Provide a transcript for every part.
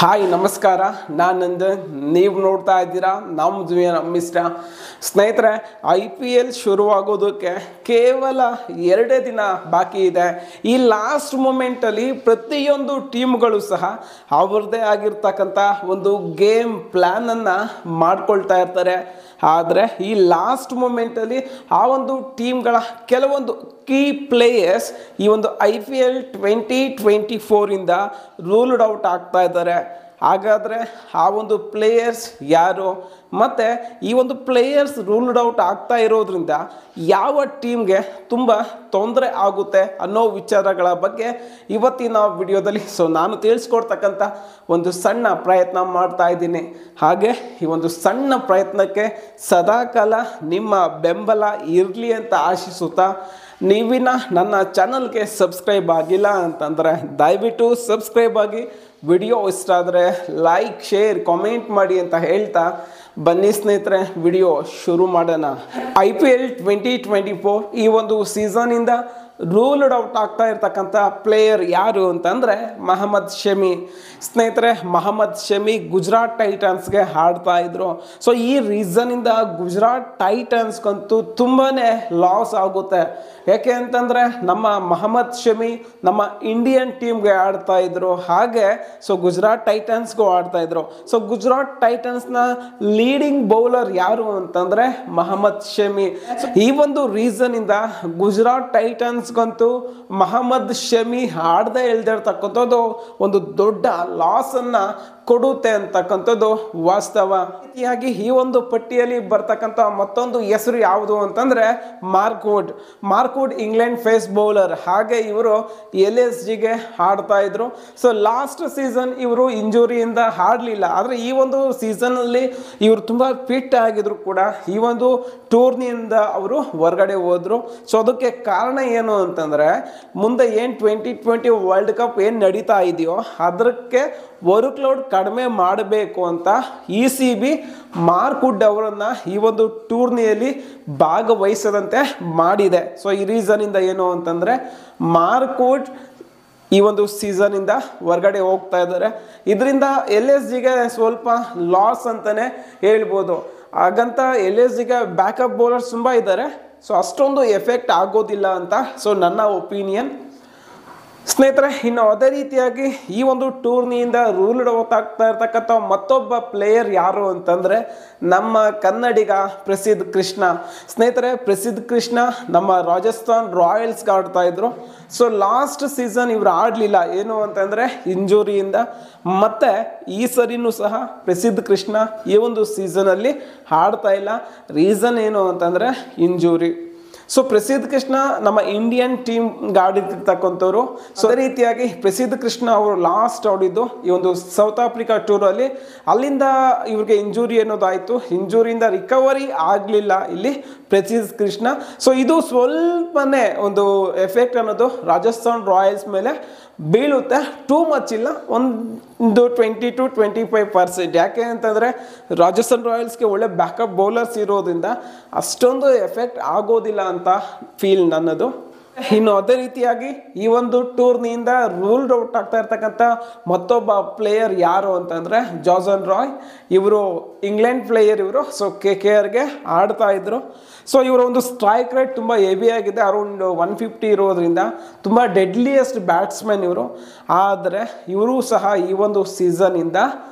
Hi ನಮಸ್ಕಾರ, ನಾನು ನಂದನ್. ನೀವು ನೋಡ್ತಾ ಇದ್ದೀರಾ ನಮ್ಮ ದುನಿಯಾ ಮಿಸ್ಟರ್. ಸ್ನೇಹಿತರೆ, IPL ಶುರುವಾಗೋದಕ್ಕೆ ಕೇವಲ 2 ದಿನ ಬಾಕಿ ಇದೆ. ಈ ಲಾಸ್ಟ್ ಮೂಮೆಂಟಲ್ಲಿ ಪ್ರತಿಯೊಂದು ಟೀಮ್ಗಳು ಸಹ ಅವ್ರದ್ದೇ ಆಗಿರ್ತಕ್ಕಂಥ ಒಂದು ಗೇಮ್ ಪ್ಲ್ಯಾನನ್ನು ಮಾಡ್ಕೊಳ್ತಾ ಇರ್ತಾರೆ. ಆದರೆ ಈ ಲಾಸ್ಟ್ ಮೂಮೆಂಟಲ್ಲಿ ಆ ಒಂದು ಟೀಮ್ಗಳ ಕೆಲವೊಂದು ಕೀ ಪ್ಲೇಯರ್ಸ್ ಈ ಒಂದು IPL 2024 ರೂಲ್ಡ್ ಔಟ್ ಆಗ್ತಾ ಇದ್ದಾರೆ. ಹಾಗಾದರೆ ಆ ಒಂದು ಪ್ಲೇಯರ್ಸ್ ಯಾರು, ಮತ್ತು ಈ ಒಂದು ಪ್ಲೇಯರ್ಸ್ ರೂಲ್ಡ್ ಔಟ್ ಆಗ್ತಾ ಇರೋದ್ರಿಂದ ಯಾವ ಟೀಮ್ಗೆ ತುಂಬ ತೊಂದರೆ ಆಗುತ್ತೆ ಅನ್ನೋ ವಿಚಾರಗಳ ಬಗ್ಗೆ ಇವತ್ತಿನ ವಿಡಿಯೋದಲ್ಲಿ ನಾನು ತಿಳಿಸ್ಕೊಡ್ತಕ್ಕಂಥ ಒಂದು ಸಣ್ಣ ಪ್ರಯತ್ನ ಮಾಡ್ತಾ ಇದ್ದೀನಿ. ಹಾಗೆ ಈ ಒಂದು ಸಣ್ಣ ಪ್ರಯತ್ನಕ್ಕೆ ಸದಾಕಾಲ ನಿಮ್ಮ ಬೆಂಬಲ ಇರಲಿ ಅಂತ ಆಶಿಸುತ್ತಾ, ನೀವಿನ ನನ್ನ ಚಾನಲ್ಗೆ ಸಬ್ಸ್ಕ್ರೈಬ್ ಆಗಿಲ್ಲ ಅಂತಂದರೆ ದಯವಿಟ್ಟು ಸಬ್ಸ್ಕ್ರೈಬ್ ಆಗಿ, ವಿಡಿಯೋ ಇಷ್ಟ ಆದರೆ ಲೈಕ್, ಶೇರ್, ಕಾಮೆಂಟ್ ಮಾಡಿ ಅಂತ ಹೇಳ್ತಾ ಬನ್ನಿ ಸ್ನೇಹಿತರೆ, ವಿಡಿಯೋ ಶುರು ಮಾಡೋಣ. IPL 2024 ಈ ಒಂದು ಸೀಸನಿಂದ ರೂಲ್ಡ್ ಔಟ್ ಆಗ್ತಾ ಇರ್ತಕ್ಕಂಥ ಪ್ಲೇಯರ್ ಯಾರು ಅಂತಂದರೆ ಮೊಹಮ್ಮದ್ ಶಮಿ. ಸ್ನೇಹಿತರೆ, ಮೊಹಮ್ಮದ್ ಶಮಿ ಗುಜರಾತ್ ಟೈಟನ್ಸ್ಗೆ ಆಡ್ತಾ ಇದ್ರು. ಸೊ ಈ ರೀಸನಿಂದ ಗುಜರಾತ್ ಟೈಟನ್ಸ್ಗಂತೂ ತುಂಬಾ ಲಾಸ್ ಆಗುತ್ತೆ. ಯಾಕೆ ಅಂತಂದರೆ ನಮ್ಮ ಮೊಹಮ್ಮದ್ ಶಮಿ ನಮ್ಮ ಇಂಡಿಯನ್ ಟೀಮ್ಗೆ ಆಡ್ತಾ ಇದ್ರು, ಹಾಗೆ ಸೊ ಗುಜರಾತ್ ಟೈಟನ್ಸ್ಗೂ ಆಡ್ತಾ ಇದ್ರು. ಸೊ ಗುಜರಾತ್ ಟೈಟನ್ಸ್ನ ಲೀಡಿಂಗ್ ಬೌಲರ್ ಯಾರು ಅಂತಂದರೆ ಮೊಹಮ್ಮದ್ ಶಮಿ. ಈ ಒಂದು ರೀಸನಿಂದ ಗುಜರಾತ್ ಟೈಟನ್ಸ್ಗಂತೂ ಮೊಹಮ್ಮದ್ ಶಮಿ ಆಡದೆ ಇಲ್ದಿರ್ತಕ್ಕಂಥದ್ದು ಒಂದು ದೊಡ್ಡ ಲಾಸನ್ನು ಕೊಡುತ್ತೆ ಅಂತಕ್ಕಂಥದ್ದು ವಾಸ್ತವ. ರೀತಿಯಾಗಿ ಈ ಒಂದು ಪಟ್ಟಿಯಲ್ಲಿ ಬರ್ತಕ್ಕಂಥ ಮತ್ತೊಂದು ಹೆಸರು ಯಾವುದು ಅಂತಂದರೆ Mark Wood England pace bowler. ಹಾಗೆ ಇವರು LSGಗೆ ಆಡ್ತಾ ಇದ್ರು. ಸೊ ಲಾಸ್ಟ್ ಸೀಸನ್ ಇವರು ಇಂಜುರಿಯಿಂದ ಆಡಲಿಲ್ಲ, ಆದರೆ ಈ ಒಂದು ಸೀಸನಲ್ಲಿ ಇವರು ತುಂಬ ಫಿಟ್ ಆಗಿದ್ರು ಕೂಡ ಈ ಒಂದು ಟೂರ್ನಿಯಿಂದ ಅವರು ಹೊರಗಡೆ ಹೋದರು. ಸೊ ಅದಕ್ಕೆ ಕಾರಣ ಏನು ಅಂತಂದರೆ, ಮುಂದೆ ಏನು 2020 ವರ್ಲ್ಡ್ ಕಪ್ ಏನು ನಡೀತಾ ಇದೆಯೋ ಅದಕ್ಕೆ ವರ್ಕ್ ಲೋಡ್ ಕಡಿಮೆ ಮಾಡಬೇಕು ಅಂತ ECB ಮಾರ್ಕ್ ವುಡ್ ಅವರನ್ನು ಈ ಒಂದು ಟೂರ್ನಿಯಲ್ಲಿ ಭಾಗವಹಿಸದಂತೆ ಮಾಡಿದೆ. ಸೊ ಈ ರೀಸನಿಂದ ಏನು ಅಂತಂದರೆ ಮಾರ್ಕ್ ವುಡ್ ಈ ಒಂದು ಸೀಸನಿಂದ ಹೊರಗಡೆ ಹೋಗ್ತಾ ಇದ್ದಾರೆ. ಇದರಿಂದ LSGಗೆ ಸ್ವಲ್ಪ ಲಾಸ್ ಅಂತಲೇ ಹೇಳ್ಬೋದು. ಹಾಗಂತ LSGಗೆ ಬ್ಯಾಕಪ್ ಬೌಲರ್ಸ್ ತುಂಬ ಇದ್ದಾರೆ, ಸೊ ಅಷ್ಟೊಂದು ಎಫೆಕ್ಟ್ ಆಗೋದಿಲ್ಲ ಅಂತ ನನ್ನ ಒಪಿನಿಯನ್. ಸ್ನೇಹಿತರೆ, ಇನ್ನು ಅದೇ ರೀತಿಯಾಗಿ ಈ ಒಂದು ಟೂರ್ನಿಯಿಂದ ರೂಲ್ಡ್ ಔಟ್ ಆಗ್ತಾ ಇರ್ತಕ್ಕಂಥ ಮತ್ತೊಬ್ಬ ಪ್ಲೇಯರ್ ಯಾರು ಅಂತಂದರೆ ನಮ್ಮ ಕನ್ನಡಿಗ ಪ್ರಸಿದ್ಧ ಕೃಷ್ಣ. ಸ್ನೇಹಿತರೆ, ಪ್ರಸಿದ್ಧ ಕೃಷ್ಣ ನಮ್ಮ ರಾಜಸ್ಥಾನ್ ರಾಯಲ್ಸ್ಗೆ ಆಡ್ತಾ ಇದ್ರು. ಸೊ ಲಾಸ್ಟ್ ಸೀಸನ್ ಇವರು ಆಡಲಿಲ್ಲ, ಏನು ಅಂತಂದರೆ ಇಂಜುರಿಯಿಂದ. ಮತ್ತು ಈ ಸರಿನೂ ಸಹ ಪ್ರಸಿದ್ಧ ಕೃಷ್ಣ ಈ ಒಂದು ಸೀಸನಲ್ಲಿ ಆಡ್ತಾ ಇಲ್ಲ. ರೀಸನ್ ಏನು ಅಂತಂದರೆ ಇಂಜುರಿ. ಸೊ ಪ್ರಸಿದ್ಧ ಕೃಷ್ಣ ನಮ್ಮ ಇಂಡಿಯನ್ ಟೀಮ್ಗೆ ಆಡಿರ್ತಕ್ಕಂಥವ್ರು. ಸೊ ಅದೇ ರೀತಿಯಾಗಿ ಪ್ರಸಿದ್ಧ ಕೃಷ್ಣ ಅವರು ಲಾಸ್ಟ್ ಆಡಿದ್ದು ಈ ಒಂದು ಸೌತ್ ಆಫ್ರಿಕಾ ಟೂರಲ್ಲಿ. ಅಲ್ಲಿಂದ ಇವ್ರಿಗೆ ಇಂಜುರಿ ಅನ್ನೋದಾಯಿತು, ಇಂಜುರಿಯಿಂದ ರಿಕವರಿ ಆಗಲಿಲ್ಲ ಇಲ್ಲಿ ಪ್ರಸಿದ್ಧ ಕೃಷ್ಣ. ಸೊ ಇದು ಸ್ವಲ್ಪನೇ ಒಂದು ಎಫೆಕ್ಟ್ ಅನ್ನೋದು ರಾಜಸ್ಥಾನ್ ರಾಯಲ್ಸ್ ಮೇಲೆ ಬೀಳುತ್ತೆ. ಟೂ ಮಚ್ ಇಲ್ಲ, ಒಂದು 20 to 25%. ಯಾಕೆ ಅಂತಂದರೆ ರಾಜಸ್ಥಾನ್ ರಾಯಲ್ಸ್ಗೆ ಒಳ್ಳೆ ಬ್ಯಾಕಪ್ ಬೌಲರ್ಸ್ ಇರೋದ್ರಿಂದ ಅಷ್ಟೊಂದು ಎಫೆಕ್ಟ್ ಆಗೋದಿಲ್ಲ ಅಂತ ಫೀಲ್ ನನ್ನದು. ಇನ್ನು ಅದೇ ರೀತಿಯಾಗಿ ಈ ಒಂದು ಟೂರ್ನಿಯಿಂದ ರೂಲ್ಡ್ ಔಟ್ ಆಗ್ತಾ ಇರ್ತಕ್ಕಂಥ ಮತ್ತೊಬ್ಬ ಪ್ಲೇಯರ್ ಯಾರು ಅಂತಂದರೆ ಜಾಸನ್ ರಾಯ್. ಇವರು ಇಂಗ್ಲೆಂಡ್ ಪ್ಲೇಯರ್ ಇವರು. ಸೊ KKRಗೆ ಆಡ್ತಾ ಇದ್ರು. ಸೊ ಇವರ ಒಂದು ಸ್ಟ್ರೈಕ್ ರೇಟ್ ತುಂಬ ಹೆವಿ ಆಗಿದೆ, ಅರೌಂಡ್ 150 ಇರೋದ್ರಿಂದ ತುಂಬ ಡೆಡ್ಲಿಯೆಸ್ಟ್ ಬ್ಯಾಟ್ಸ್ಮನ್ ಇವರು. ಆದರೆ ಇವರು ಸಹ ಈ ಒಂದು ಸೀಸನಿಂದ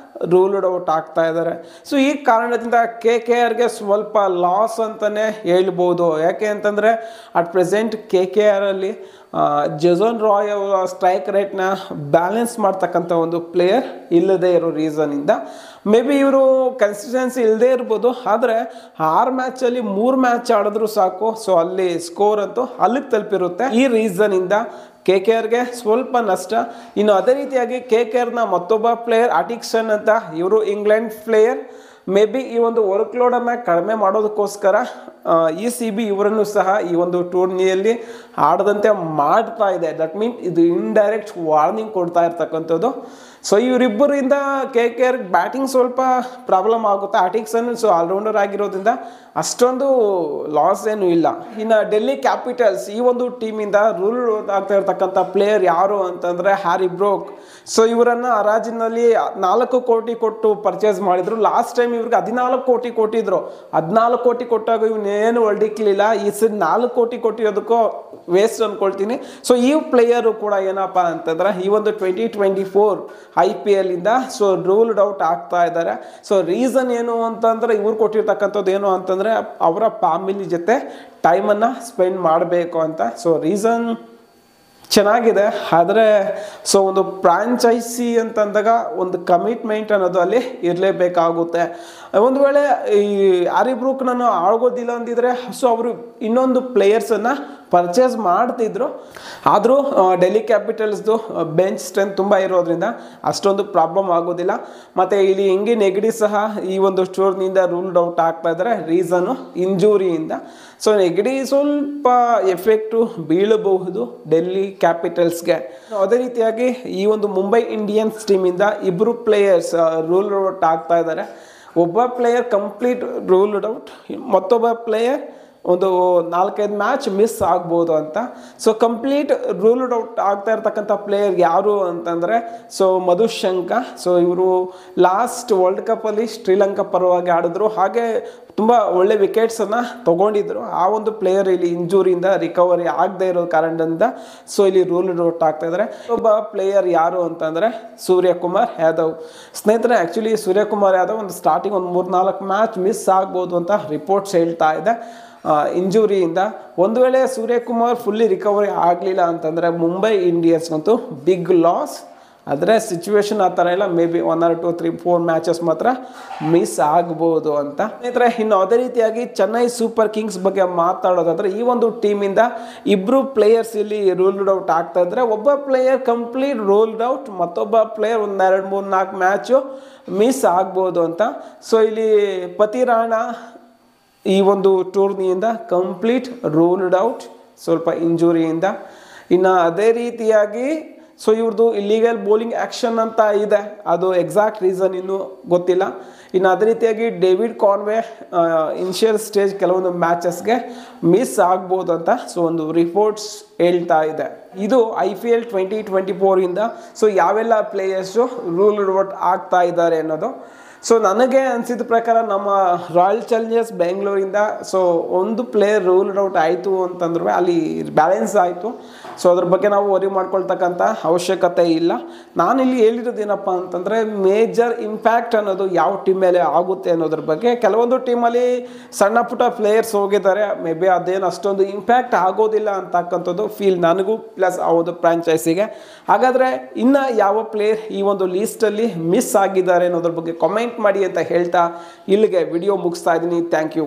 ರೂಲ್ಡ್ ಔಟ್ ಆಗ್ತಾ ಇದ್ದಾರೆ. ಸೊ ಈ ಕಾರಣದಿಂದ KKRಗೆ ಸ್ವಲ್ಪ ಲಾಸ್ ಅಂತಲೇ ಹೇಳ್ಬೋದು. ಯಾಕೆ ಅಂತಂದರೆ ಅಟ್ ಪ್ರೆಸೆಂಟ್ KKRಲ್ಲಿ ಜಾಸನ್ ರಾಯ್ ಅವರ ಸ್ಟ್ರೈಕ್ ರೇಟ್ನ ಬ್ಯಾಲೆನ್ಸ್ ಮಾಡ್ತಕ್ಕಂಥ ಒಂದು ಪ್ಲೇಯರ್ ಇಲ್ಲದೇ ಇರೋ ರೀಸನಿಂದ ಮೇ ಬಿ ಇವರು ಕನ್ಸಿಸ್ಟೆನ್ಸಿ ಇಲ್ಲದೇ ಇರ್ಬೋದು. ಆದರೆ 6 ಮ್ಯಾಚಲ್ಲಿ 3 ಮ್ಯಾಚ್ ಆಡಿದ್ರು ಸಾಕು, ಸೊ ಅಲ್ಲಿ ಸ್ಕೋರ್ ಅಂತೂ ಅಲ್ಲಿಗೆ ತಲುಪಿರುತ್ತೆ. ಈ ರೀಸನಿಂದ KKRಗೆ ಸ್ವಲ್ಪ ನಷ್ಟ. ಇನ್ನು ಅದೇ ರೀತಿಯಾಗಿ KKRನ ಮತ್ತೊಬ್ಬ ಪ್ಲೇಯರ್ ಆಟಿಕ್ಸನ್ ಅಂತ, ಇವರು ಇಂಗ್ಲೆಂಡ್ ಪ್ಲೇಯರ್. ಮೇ ಬಿ ಈ ಒಂದು ವರ್ಕ್ ಲೋಡನ್ನು ಕಡಿಮೆ ಮಾಡೋದಕ್ಕೋಸ್ಕರ ECB ಇವರನ್ನು ಸಹ ಈ ಒಂದು ಟೂರ್ನಿಯಲ್ಲಿ ಆಡದಂತೆ ಮಾಡ್ತಾ ಇದೆ. ದಟ್ ಮೀನ್ ಇದು ಇಂಡೈರೆಕ್ಟ್ ವಾರ್ನಿಂಗ್ ಕೊಡ್ತಾ ಇರ್ತಕ್ಕಂಥದ್ದು. ಸೊ ಇವರಿಬ್ಬರಿಂದ KKR ಬ್ಯಾಟಿಂಗ್ ಸ್ವಲ್ಪ ಪ್ರಾಬ್ಲಮ್ ಆಗುತ್ತೆ. ಆಟಿಕ್ಸನ್ ಸೊ ಆಲ್ರೌಂಡರ್ ಆಗಿರೋದ್ರಿಂದ ಅಷ್ಟೊಂದು ಲಾಸ್ ಏನು ಇಲ್ಲ. ಇನ್ನು ಡೆಲ್ಲಿ ಕ್ಯಾಪಿಟಲ್ಸ್ ಈ ಒಂದು ಟೀಮಿಂದ ರೂಲ್ ಆಗ್ತಾ ಇರ್ತಕ್ಕಂಥ ಪ್ಲೇಯರ್ ಯಾರು ಅಂತಂದರೆ ಹ್ಯಾರಿ ಬ್ರೂಕ್. ಸೊ ಇವರನ್ನು ಹರಾಜಿನಲ್ಲಿ 4 ಕೋಟಿ ಕೊಟ್ಟು ಪರ್ಚೇಸ್ ಮಾಡಿದ್ರು. ಲಾಸ್ಟ್ ಟೈಮ್ ಇವ್ರಿಗೆ 14 ಕೋಟಿ ಕೊಟ್ಟಿದ್ರು. 14 ಕೋಟಿ ಕೊಟ್ಟಾಗ ಇವನೇನು ಹೊಲ್ಡಿಕ್ಲಿಲ್ಲ. ಈ ಸರಿ 4 ಕೋಟಿ ಕೊಟ್ಟಿರೋದಕ್ಕೂ ವೇಸ್ಟ್ ಅಂದ್ಕೊಳ್ತೀನಿ. ಸೊ ಈ ಪ್ಲೇಯರು ಕೂಡ ಏನಪ್ಪ ಅಂತಂದ್ರೆ ಈ ಒಂದು 2024 IPL ಇಂದ ಸೊ ರೂಲ್ಡ್ ಔಟ್ ಆಗ್ತಾ ಇದ್ದಾರೆ. ಸೊ ರೀಸನ್ ಏನು ಅಂತಂದ್ರೆ ಇವ್ರು ಕೊಟ್ಟಿರ್ತಕ್ಕಂಥದ್ದು ಏನು ಅಂತಂದ್ರೆ ಅವರ ಫ್ಯಾಮಿಲಿ ಜೊತೆ ಟೈಮನ್ನು ಸ್ಪೆಂಡ್ ಮಾಡಬೇಕು ಅಂತ. ಸೊ ರೀಸನ್ ಚೆನ್ನಾಗಿದೆ. ಆದರೆ ಸೊ ಒಂದು ಫ್ರಾಂಚೈಸಿ ಅಂತಂದಾಗ ಒಂದು ಕಮಿಟ್ಮೆಂಟ್ ಅನ್ನೋದು ಅಲ್ಲಿ ಇರಲೇಬೇಕಾಗುತ್ತೆ. ಒಂದು ವೇಳೆ ಈ ಹ್ಯಾರಿ ಬ್ರೂಕ್ನನ್ನು ಆಗೋದಿಲ್ಲ ಅಂದಿದ್ರೆ ಸೊ ಅವರು ಇನ್ನೊಂದು ಪ್ಲೇಯರ್ಸನ್ನು ಪರ್ಚೇಸ್ ಮಾಡ್ತಿದ್ರು. ಆದರೂ ಡೆಲ್ಲಿ ಕ್ಯಾಪಿಟಲ್ಸ್ದು ಬೆಂಚ್ ಸ್ಟ್ರೆಂತ್ ತುಂಬ ಇರೋದ್ರಿಂದ ಅಷ್ಟೊಂದು ಪ್ರಾಬ್ಲಮ್ ಆಗೋದಿಲ್ಲ. ಮತ್ತು ಇಲ್ಲಿ ಹೆಂಗೆ ನೆಗಡಿ ಸಹ ಈ ಒಂದು ಸ್ಟೋರ್ನಿಂದ ರೂಲ್ಡ್ ಔಟ್ ಆಗ್ತಾ ಇದ್ದಾರೆ. ರೀಸನು ಇಂಜುರಿಯಿಂದ. ಸೊ ನೆಗಡಿ ಸ್ವಲ್ಪ ಎಫೆಕ್ಟು ಬೀಳಬಹುದು ಡೆಲ್ಲಿ ಕ್ಯಾಪಿಟಲ್ಸ್ಗೆ. ಅದೇ ರೀತಿಯಾಗಿ ಈ ಒಂದು ಮುಂಬೈ ಇಂಡಿಯನ್ಸ್ ಟೀಮಿಂದ ಇಬ್ಬರು ಪ್ಲೇಯರ್ಸ್ ರೂಲ್ಡ್ ಔಟ್ ಆಗ್ತಾ ಇದ್ದಾರೆ. ಒಬ್ಬ ಪ್ಲೇಯರ್ ಕಂಪ್ಲೀಟ್ ರೂಲ್ಡ್ ಔಟ್, ಮತ್ತೊಬ್ಬ ಪ್ಲೇಯರ್ ಒಂದು 4-5 ಮ್ಯಾಚ್ ಮಿಸ್ ಆಗ್ಬೋದು ಅಂತ. ಸೊ ಕಂಪ್ಲೀಟ್ ರೂಲ್ಡ್ ಔಟ್ ಆಗ್ತಾ ಇರ್ತಕ್ಕಂಥ ಪ್ಲೇಯರ್ ಯಾರು ಅಂತಂದರೆ ಸೊ ಮಧುಶಂಕ. ಸೊ ಇವರು ಲಾಸ್ಟ್ ವರ್ಲ್ಡ್ ಕಪ್ಪಲ್ಲಿ ಶ್ರೀಲಂಕಾ ಪರವಾಗಿ ಆಡಿದ್ರು. ಹಾಗೆ ತುಂಬ ಒಳ್ಳೆ ವಿಕೆಟ್ಸನ್ನು ತೊಗೊಂಡಿದ್ರು. ಆ ಒಂದು ಪ್ಲೇಯರ್ ಇಲ್ಲಿ ಇಂಜುರಿಯಿಂದ ರಿಕವರಿ ಆಗದೆ ಇರೋ ಕಾರಣದಿಂದ ಸೊ ಇಲ್ಲಿ ರೂಲ್ಡ್ ಔಟ್ ಆಗ್ತಾ ಇದ್ದಾರೆ. ಒಬ್ಬ ಪ್ಲೇಯರ್ ಯಾರು ಅಂತಂದರೆ ಸೂರ್ಯಕುಮಾರ್ ಯಾದವ್. ಸ್ನೇಹಿತರೆ, ಆ್ಯಕ್ಚುಲಿ ಸೂರ್ಯಕುಮಾರ್ ಯಾದವ್ ಒಂದು ಸ್ಟಾರ್ಟಿಂಗ್ ಒಂದು 3-4 ಮ್ಯಾಚ್ ಮಿಸ್ ಆಗ್ಬೋದು ಅಂತ ರಿಪೋರ್ಟ್ಸ್ ಹೇಳ್ತಾ ಇದೆ ಇಂಜುರಿಯಿಂದ. ಒಂದು ವೇಳೆ ಸೂರ್ಯಕುಮಾರ್ ಫುಲ್ಲಿ ರಿಕವರಿ ಆಗಲಿಲ್ಲ ಅಂತಂದರೆ ಮುಂಬೈ ಇಂಡಿಯನ್ಸ್ಗಂತೂ ಬಿಗ್ ಲಾಸ್. ಆದರೆ ಸಿಚುವೇಶನ್ ಆ ಥರ ಇಲ್ಲ. ಮೇ ಬಿ 1 or 2, 3, 4 ಮ್ಯಾಚಸ್ ಮಾತ್ರ ಮಿಸ್ ಆಗ್ಬೋದು ಅಂತ. ಸ್ನೇಹಿತರೆ, ಇನ್ನು ಅದೇ ರೀತಿಯಾಗಿ ಚೆನ್ನೈ ಸೂಪರ್ ಕಿಂಗ್ಸ್ ಬಗ್ಗೆ ಮಾತಾಡೋದಾದರೆ ಈ ಒಂದು ಟೀಮಿಂದ ಇಬ್ಬರು ಪ್ಲೇಯರ್ಸ್ ಇಲ್ಲಿ ರೂಲ್ಡ್ ಔಟ್ ಆಗ್ತಾ ಇದ್ದಾರೆ. ಒಬ್ಬ ಪ್ಲೇಯರ್ ಕಂಪ್ಲೀಟ್ ರೂಲ್ಡ್ ಔಟ್, ಮತ್ತೊಬ್ಬ ಪ್ಲೇಯರ್ ಒಂದು 2, 3, 4 ಮ್ಯಾಚು ಮಿಸ್ ಆಗ್ಬೋದು ಅಂತ. ಸೊ ಇಲ್ಲಿ ಪತಿರಾಣ ಈ ಒಂದು ಟೂರ್ನಿಯಿಂದ ಕಂಪ್ಲೀಟ್ ರೂಲ್ಡ್ ಔಟ್ ಸ್ವಲ್ಪ ಇಂಜುರಿಯಿಂದ. ಇನ್ನು ಅದೇ ರೀತಿಯಾಗಿ ಸೊ ಇವ್ರದ್ದು ಇಲ್ಲಿಗಲ್ ಬೌಲಿಂಗ್ ಆ್ಯಕ್ಷನ್ ಅಂತ ಇದೆ. ಅದು ಎಕ್ಸಾಕ್ಟ್ ರೀಸನ್ ಇನ್ನೂ ಗೊತ್ತಿಲ್ಲ. ಇನ್ನು ಅದೇ ರೀತಿಯಾಗಿ ಡೇವಿಡ್ ಕಾನ್ವೆ ಇನಿಷಿಯಲ್ ಸ್ಟೇಜ್ ಕೆಲವೊಂದು ಮ್ಯಾಚಸ್ಗೆ ಮಿಸ್ ಆಗ್ಬೋದು ಅಂತ ಸೊ ಒಂದು ರಿಪೋರ್ಟ್ಸ್ ಹೇಳ್ತಾ ಇದೆ. ಇದು IPL 2024 ಇಂದ ಸೊ ಯಾವೆಲ್ಲ ಪ್ಲೇಯರ್ಸು ರೂಲ್ಡ್ ಔಟ್ ಆಗ್ತಾ ಇದ್ದಾರೆ ಅನ್ನೋದು. ಸೊ ನನಗೆ ಅನಿಸಿದ ಪ್ರಕಾರ ನಮ್ಮ ರಾಯಲ್ ಚಾಲೆಂಜರ್ಸ್ ಬೆಂಗಳೂರಿಂದ ಸೊ ಒಂದು ಪ್ಲೇಯರ್ ರೂಲ್ಡ್ ಔಟ್ ಆಯಿತು ಅಂತಂದ್ರೂ ಅಲ್ಲಿ ಬ್ಯಾಲೆನ್ಸ್ ಆಯಿತು. ಸೊ ಅದ್ರ ಬಗ್ಗೆ ನಾವು ವರಿ ಮಾಡ್ಕೊಳ್ತಕ್ಕಂಥ ಅವಶ್ಯಕತೆ ಇಲ್ಲ. ನಾನಿಲ್ಲಿ ಹೇಳಿರೋದೇನಪ್ಪ ಅಂತಂದರೆ ಮೇಜರ್ ಇಂಪ್ಯಾಕ್ಟ್ ಅನ್ನೋದು ಯಾವ ಟೀಮ್ ಮೇಲೆ ಆಗುತ್ತೆ ಅನ್ನೋದ್ರ ಬಗ್ಗೆ. ಕೆಲವೊಂದು ಟೀಮಲ್ಲಿ ಸಣ್ಣ ಪುಟ್ಟ ಪ್ಲೇಯರ್ಸ್ ಹೋಗಿದ್ದಾರೆ, ಮೇ ಬಿ ಅದೇನು ಅಷ್ಟೊಂದು ಇಂಪ್ಯಾಕ್ಟ್ ಆಗೋದಿಲ್ಲ ಅಂತಕ್ಕಂಥದ್ದು ಫೀಲ್ ನನಗೂ ಪ್ಲಸ್ ಆ ಒಂದು ಫ್ರಾಂಚೈಸಿಗೆ. ಹಾಗಾದರೆ ಇನ್ನು ಯಾವ ಪ್ಲೇಯರ್ ಈ ಒಂದು ಲೀಸ್ಟಲ್ಲಿ ಮಿಸ್ ಆಗಿದ್ದಾರೆ ಅನ್ನೋದ್ರ ಬಗ್ಗೆ ಕಾಮೆಂಟ್ ಮಾಡಿ ಅಂತ ಹೇಳ್ತಾ ಇಲ್ಲಿಗೆ ವಿಡಿಯೋ ಮುಗಿಸ್ತಾ ಇದ್ದೀನಿ. Thank you.